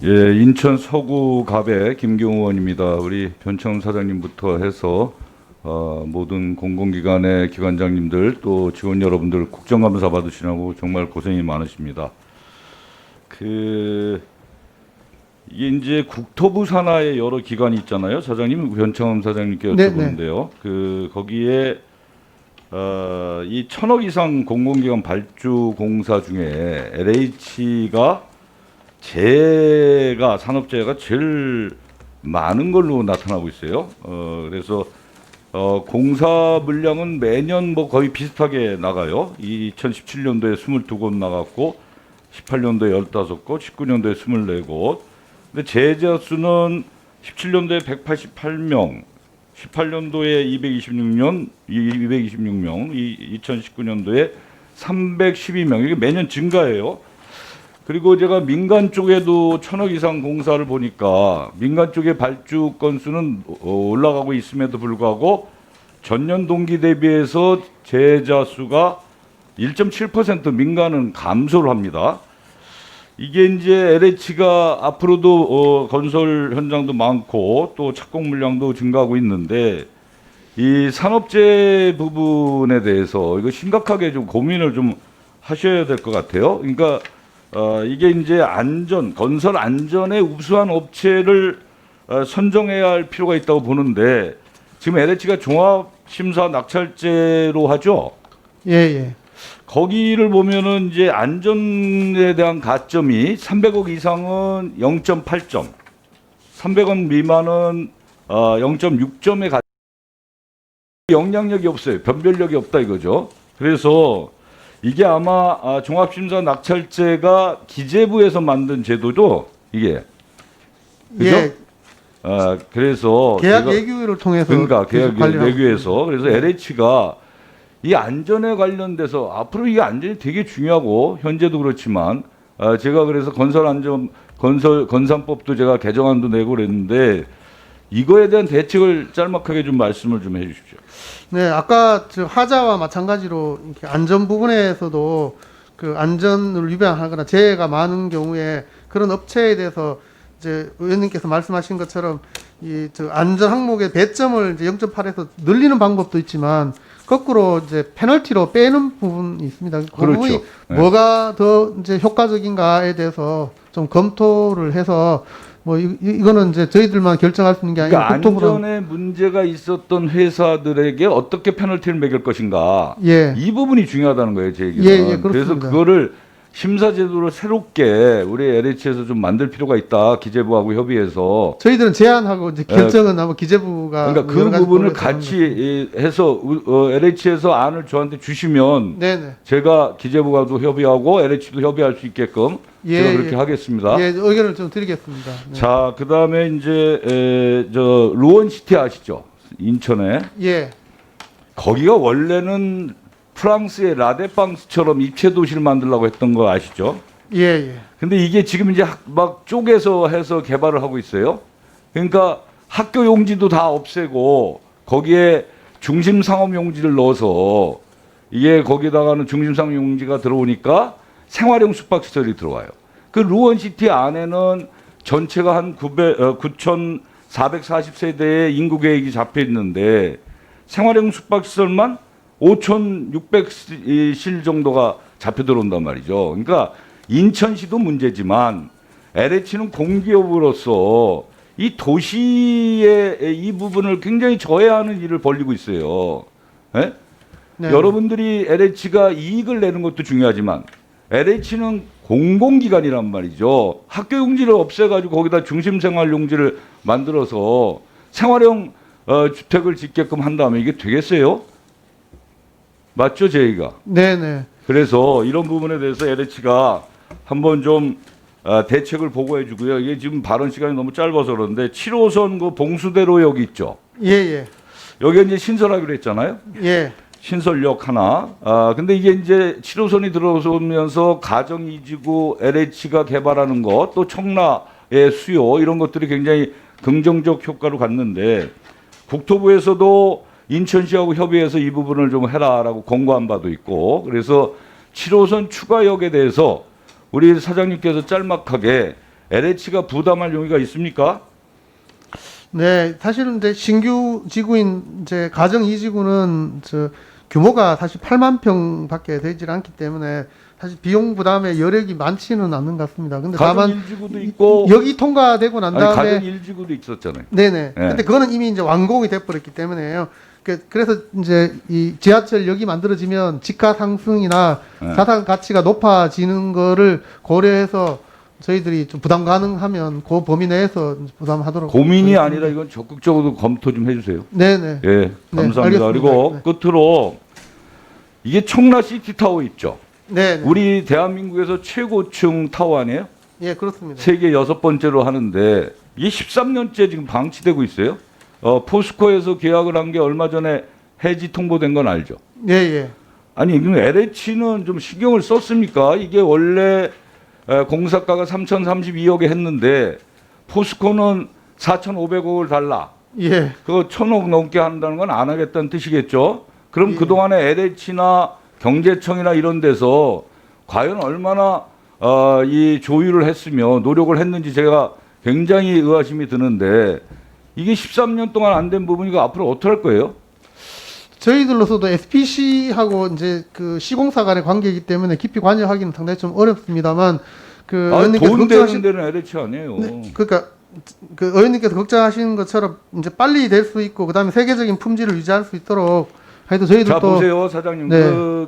예, 인천 서구갑의 김경호 의원입니다. 우리 변창훈 사장님부터 해서 모든 공공기관의 기관장님들 또 직원 여러분들 국정감사 받으시라고 정말 고생이 많으십니다. 이게 이제 국토부 산하의 여러 기관이 있잖아요. 사장님, 변창훈 사장님께 여쭤보는데요. 거기에 이 1,000억 이상 공공기관 발주 공사 중에 LH가 산업재해가 제일 많은 걸로 나타나고 있어요. 그래서 공사 물량은 매년 뭐 거의 비슷하게 나가요. 2017년도에 22곳 나갔고, 18년도에 15곳, 19년도에 24곳. 근데 제자 수는 17년도에 188명, 18년도에 226명, 2019년도에 312명. 이게 매년 증가해요. 그리고 제가 민간 쪽에도 1,000억 이상 공사를 보니까 민간 쪽의 발주 건수는 올라가고 있음에도 불구하고 전년 동기 대비해서 제자 수가 1.7% 민간은 감소를 합니다. 이게 이제 LH가 앞으로도 건설 현장도 많고 또 착공 물량도 증가하고 있는데 이 산업재해 부분에 대해서 이거 심각하게 좀 고민을 좀 하셔야 될 것 같아요. 그러니까 이게 이제 건설 안전에 우수한 업체를 선정해야 할 필요가 있다고 보는데 지금 LH가 종합심사 낙찰제로 하죠. 예, 예. 거기를 보면은 이제 안전에 대한 가점이 300억 이상은 0.8점, 300억 미만은 0.6점의 영향력이 없어요. 변별력이 없다 이거죠. 그래서 이게 아마 종합심사 낙찰제가 기재부에서 만든 제도죠. 이게 그죠? 예. 그래서 계약 예규를 통해서 그러니까 계약 관리를 예규에서 그래서 LH가 이 안전에 관련돼서 앞으로 이 안전이 되게 중요하고 현재도 그렇지만 제가 그래서 건산법도 제가 개정안도 내고 그랬는데 이거에 대한 대책을 짤막하게 좀 말씀을 좀 해주십시오. 네, 아까 저 하자와 마찬가지로 이렇게 안전 부분에서도 그 안전을 위반하거나 재해가 많은 경우에 그런 업체에 대해서 이제 의원님께서 말씀하신 것처럼 이 저 안전 항목의 배점을 이제 0.8에서 늘리는 방법도 있지만 거꾸로 이제 페널티로 빼는 부분이 있습니다. 그 그렇죠. 부분이 네. 뭐가 더 이제 효과적인가에 대해서 좀 검토를 해서 뭐 이거는 이제 저희들만 결정할 수 있는 게 아니고 그러니까 국토부랑 안전에 문제가 있었던 회사들에게 어떻게 페널티를 매길 것인가. 예. 이 부분이 중요하다는 거예요, 제 얘기는. 예, 예, 그렇습니다. 그래서 그거를 심사제도를 새롭게 우리 LH에서 좀 만들 필요가 있다. 기재부하고 협의해서. 저희들은 제안하고 이제 결정은 아마 기재부가 그러니까 여러 그 가지 부분을 고려해서 하는 같이 해서 LH에서 안을 저한테 주시면 네네. 제가 기재부와도 협의하고 LH도 협의할 수 있게끔 예, 제가 그렇게 예. 하겠습니다. 예, 의견을 좀 드리겠습니다. 네. 자, 그다음에 이제 저 루원시티 아시죠? 인천에. 예, 거기가 원래는 프랑스의 라데팡스처럼 입체 도시를 만들려고 했던 거 아시죠? 예, 예. 근데 이게 지금 이제 막 쪼개서 해서 개발을 하고 있어요. 그러니까 학교 용지도 다 없애고 거기에 중심 상업 용지를 넣어서 이게 거기다가는 중심 상업 용지가 들어오니까 생활용 숙박시설이 들어와요. 그 루원시티 안에는 전체가 한 9,440세대의 인구 계획이 잡혀 있는데 생활용 숙박시설만 5,600실 정도가 잡혀 들어온단 말이죠. 그러니까 인천시도 문제지만 LH는 공기업으로서 이 도시의 이 부분을 굉장히 저해하는 일을 벌이고 있어요. 예? 네. 여러분들이 LH가 이익을 내는 것도 중요하지만 LH는 공공기관이란 말이죠. 학교 용지를 없애가지고 거기다 중심생활 용지를 만들어서 생활형 주택을 짓게끔 한다면 이게 되겠어요? 맞죠, 제의가? 네네. 그래서 이런 부분에 대해서 LH가 한번 좀 대책을 보고해 주고요. 이게 지금 발언 시간이 너무 짧아서 그런데 7호선 그 봉수대로역 있죠. 예, 예. 여기 이제 신설하기로 했잖아요. 예. 신설역 하나. 근데 이게 이제 7호선이 들어서면서 가정이지구 LH가 개발하는 것, 또 청라의 수요 이런 것들이 굉장히 긍정적 효과를 갖는데 국토부에서도 인천시하고 협의해서 이 부분을 좀 해라라고 권고한 바도 있고 그래서 7호선 추가역에 대해서 우리 사장님께서 짤막하게 LH가 부담할 용의가 있습니까? 네, 사실은 이제 신규 지구인 이제 가정 이지구는 저 규모가 사실 8만 평밖에 되질 않기 때문에 사실 비용 부담의 여력이 많지는 않는 것 같습니다. 근데 가정 다만 일지구도 있고 여기 통과되고 난 아니, 다음에 가정 일지구도 있었잖아요. 네네. 네. 근데 그거는 이미 이제 완공이 돼버렸기 때문에요. 그래서 이제 이 지하철역이 만들어지면 지가 상승이나 네. 자산 가치가 높아지는 거를 고려해서 저희들이 좀 부담 가능하면 그 범위 내에서 부담하도록. 고민이 하겠습니다. 아니라 이건 적극적으로 검토 좀 해주세요. 네네. 예, 감사합니다. 알겠습니다. 그리고 네. 끝으로 이게 청라 시티타워 있죠. 네네. 우리 대한민국에서 최고층 타워 아니에요? 예, 그렇습니다. 세계 6번째로 하는데 이게 13년째 지금 방치되고 있어요. 포스코에서 계약을 한 게 얼마 전에 해지 통보된 건 알죠? 예, 예. 아니, 그럼 LH는 좀 신경을 썼습니까? 이게 원래 공사가가 3,032억에 했는데 포스코는 4,500억을 달라. 예. 그거 1,000억 넘게 한다는 건 안 하겠다는 뜻이겠죠? 그럼 예. 그동안에 LH나 경제청이나 이런 데서 과연 얼마나 이 조율을 했으며 노력을 했는지 제가 굉장히 의아심이 드는데 이게 13년 동안 안 된 부분이고 앞으로 어떻게 할 거예요? 저희들로서도 SPC하고 이제 그 시공사 간의 관계이기 때문에 깊이 관여하기는 상당히 좀 어렵습니다만 그 의원님께서 돈 되는 걱정하신 데는 LH 아니에요. 네, 그러니까 그 의원님께서 걱정하시는 것처럼 이제 빨리 될 수 있고 그다음에 세계적인 품질을 유지할 수 있도록 하여튼 저희들도 자 보세요 사장님. 네.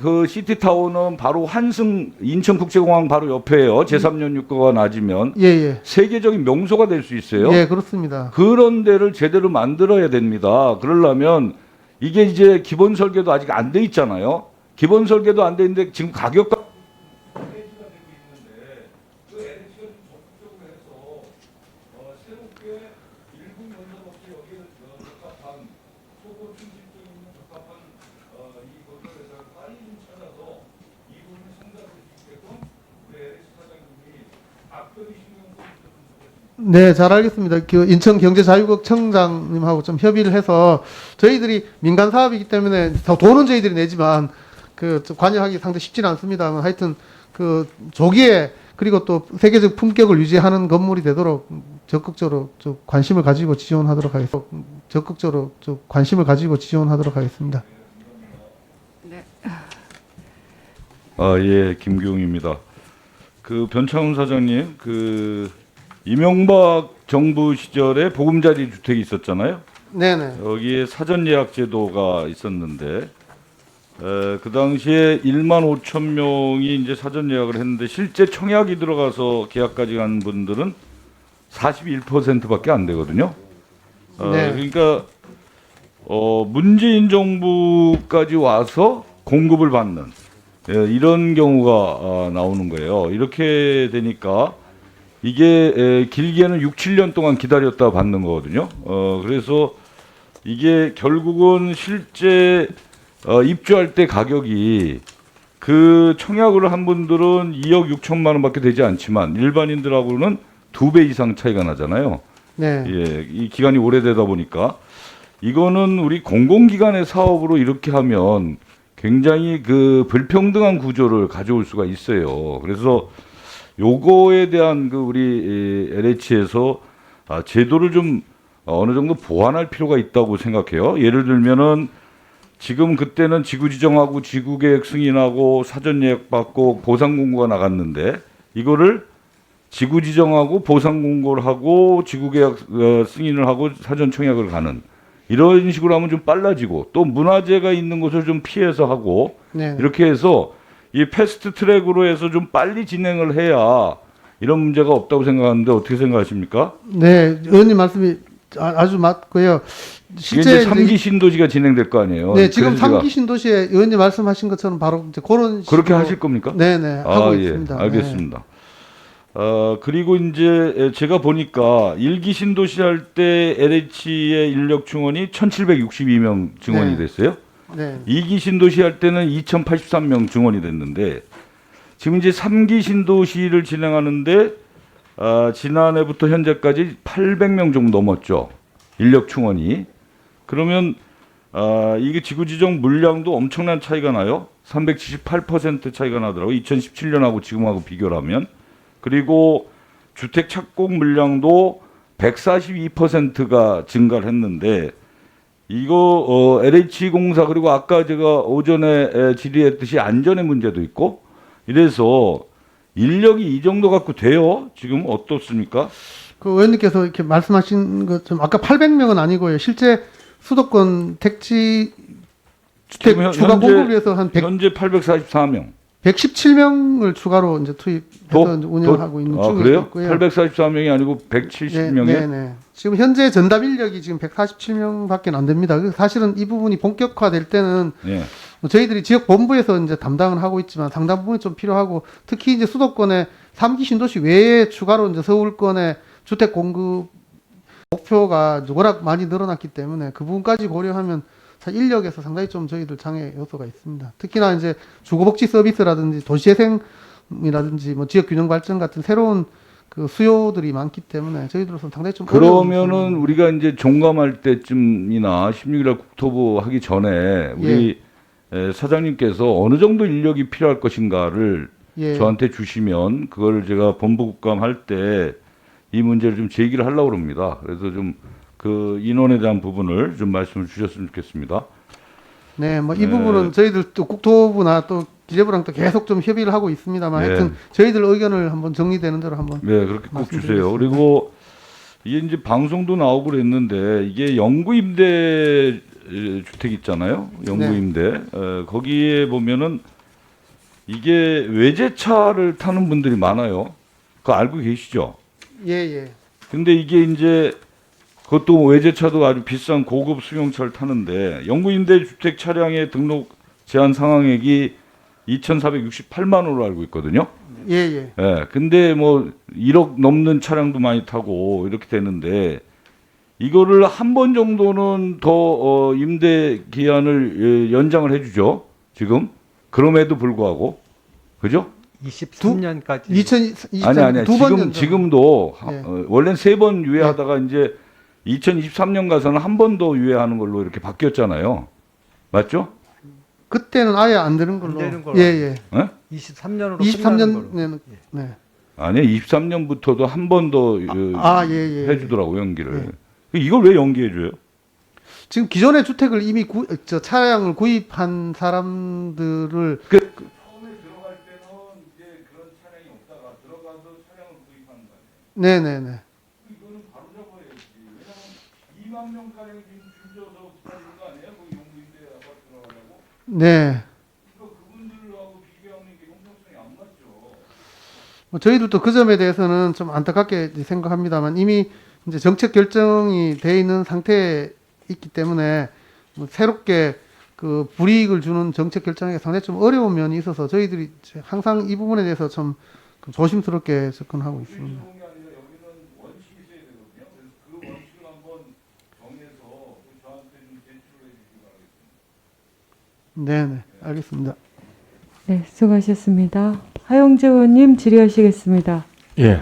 그 시티타워는 바로 환승 인천국제공항 바로 옆에요. 제3연 유가가 낮으면 예예 세계적인 명소가 될 수 있어요. 예, 그렇습니다. 그런 데를 제대로 만들어야 됩니다. 그러려면 이게 이제 기본 설계도 아직 안 돼 있잖아요. 기본 설계도 안 돼 있는데 지금 가격과 네, 잘 알겠습니다. 그 인천경제자유국 청장님하고 좀 협의를 해서 저희들이 민간 사업이기 때문에 더 돈은 저희들이 내지만 그좀 관여하기 상당히 쉽지는 않습니다만 하여튼 그 조기에 그리고 또 세계적 품격을 유지하는 건물이 되도록 적극적으로 좀 관심을 가지고 지원하도록 하겠습니다. 적극적으로 좀 관심을 가지고 지원하도록 하겠습니다. 네. 예, 김기웅입니다. 그 변창훈 사장님, 그 이명박 정부 시절에 보금자리 주택이 있었잖아요. 네네. 여기에 사전 예약 제도가 있었는데 그 당시에 1만 5천 명이 이제 사전 예약을 했는데 실제 청약이 들어가서 계약까지 간 분들은 41%밖에 안 되거든요. 네. 그러니까 문재인 정부까지 와서 공급을 받는 이런 경우가 나오는 거예요. 이렇게 되니까 이게 길게는 6, 7년 동안 기다렸다 받는 거거든요. 그래서 이게 결국은 실제 입주할 때 가격이 그 청약을 한 분들은 2억 6천만 원밖에 되지 않지만 일반인들하고는 2배 이상 차이가 나잖아요. 네. 예, 이 기간이 오래되다 보니까 이거는 우리 공공기관의 사업으로 이렇게 하면 굉장히 그 불평등한 구조를 가져올 수가 있어요. 그래서 요거에 대한 그 우리 LH에서 제도를 좀 어느 정도 보완할 필요가 있다고 생각해요. 예를 들면은 지금 그때는 지구 지정하고 지구 계획 승인하고 사전 예약 받고 보상 공고가 나갔는데 이거를 지구 지정하고 보상 공고를 하고 지구 계약 승인을 하고 사전 청약을 가는 이런 식으로 하면 좀 빨라지고 또 문화재가 있는 곳을 좀 피해서 하고 네. 이렇게 해서 이 패스트 트랙으로 해서 좀 빨리 진행을 해야 이런 문제가 없다고 생각하는데 어떻게 생각하십니까? 네, 의원님 말씀이 아주 맞고요. 이게 실제 이제 3기 신도시가 진행될 거 아니에요. 네, 지금 그래서 제가 3기 신도시에 의원님 말씀하신 것처럼 바로 이제 그런 그렇게 식으로 하실 겁니까? 네네 하고 예, 있습니다. 알겠습니다. 그리고 이제 제가 보니까 1기 신도시 할 때 LH의 인력 증원이 1,762명 증원이 네. 됐어요. 네. 2기 신도시 할 때는 2,083명 증원이 됐는데 지금 이제 3기 신도시를 진행하는데 지난해부터 현재까지 800명 정도 넘었죠. 인력 충원이. 그러면 이게 지구 지정 물량도 엄청난 차이가 나요. 378% 차이가 나더라고요. 2017년하고 지금하고 비교를 하면. 그리고 주택 착공 물량도 142%가 증가를 했는데 이거 LH공사 그리고 아까 제가 오전에 질의했듯이 안전의 문제도 있고 이래서 인력이 이 정도 갖고 돼요? 지금 어떻습니까? 그 의원님께서 이렇게 말씀하신 것좀 아까 800명은 아니고요. 실제 수도권 택지 주택 지금 추가 현재- 공급을 위해서 한 현재 844명. 117명을 추가로 이제 투입해서 이제 운영하고 있는 중에 그래요? 있고요. 844명이 아니고 170명이요? 네, 네. 지금 현재 전담 인력이 지금 147명밖에 안 됩니다. 그래서 사실은 이 부분이 본격화될 때는 네. 뭐 저희들이 지역 본부에서 이제 담당을 하고 있지만 상당 부분이 좀 필요하고 특히 이제 수도권의 3기 신도시 외에 추가로 이제 서울권의 주택 공급 목표가 워낙 많이 늘어났기 때문에 그 부분까지 고려하면 사실 인력에서 상당히 좀 저희들 장애 요소가 있습니다. 특히나 이제 주거복지 서비스라든지 도시재생이라든지 뭐 지역 균형 발전 같은 새로운 그 수요들이 많기 때문에 저희들로서는 상당히 좀 그러면은 우리가 이제 종감할 때쯤이나 16일날 국토부 하기 전에 우리 사장님께서 어느 정도 인력이 필요할 것인가를 예. 저한테 주시면 그걸 제가 본부 국감할 때 이 문제를 좀 제기를 하려고 합니다. 그래서 좀 그 인원에 대한 부분을 좀 말씀을 주셨으면 좋겠습니다. 네, 뭐 이 네. 부분은 저희들 또 국토부나 또 기재부랑 또 계속 좀 협의를 하고 있습니다만 네. 하여튼 저희들 의견을 한번 정리되는 대로 한번 네, 그렇게 꼭 주세요. 말씀드리겠습니다. 그리고 이게 이제 방송도 나오고 그랬는데 이게 영구임대 주택 있잖아요. 영구임대. 거기에 보면은 이게 외제차를 타는 분들이 많아요. 그거 알고 계시죠? 예, 예. 근데 이게 이제 그것도 외제차도 아주 비싼 고급 승용차를 타는데 영구임대 주택 차량의 등록 제한 상한액이 2,468만 원으로 알고 있거든요. 예, 예. 예. 근데 뭐 1억 넘는 차량도 많이 타고 이렇게 되는데 이거를 한 번 정도는 더 임대 기한을 연장을 해주죠. 지금 그럼에도 불구하고 그죠? 23년까지 아니 아니 두번 지금도 예. 원래는 3번 유예하다가 이제 2023년 가서는 한 번 더 유예하는 걸로 이렇게 바뀌었잖아요. 맞죠? 그때는 아예 안 되는 걸로. 안 되는 걸로. 예, 예. 예? 23년으로 23년에는 네. 아니 23년부터도 한 번 더 예, 예. 해주더라고 연기를. 이걸 왜 연기해줘요? 지금 기존의 주택을 이미 차량을 구입한 사람들을 처음에 들어갈 때는 이제 그런 차량이 없다가 들어가서 차량을 구입하는 거 아니에요? 네, 네, 네. 이거는 바로 잡아야지. 왜냐면 2만 명 가량 지금 줄져서 기다리는 거 아니에요? 그 영구임대 아파트 들어가려고. 네. 이거 그분들하고 비교하는 게 형평성이 안 맞죠. 뭐 저희들도 그 점에 대해서는 좀 안타깝게 생각합니다만 이미 이제 정책 결정이 돼 있는 상태에 있기 때문에 뭐 새롭게 그 불이익을 주는 정책 결정에 상당히 좀 어려운 면이 있어서 저희들이 항상 이 부분에 대해서 좀 조심스럽게 접근하고 있습니다. 좋은 게 아니라 여기는 원칙이 있어야 되거든요. 그래서 그 원칙을 한번 정해서 저한테 좀 제출을 해주시기 바라겠습니다. 네, 네. 알겠습니다. 네, 수고하셨습니다. 하용재 의원님 질의하시겠습니다. 예.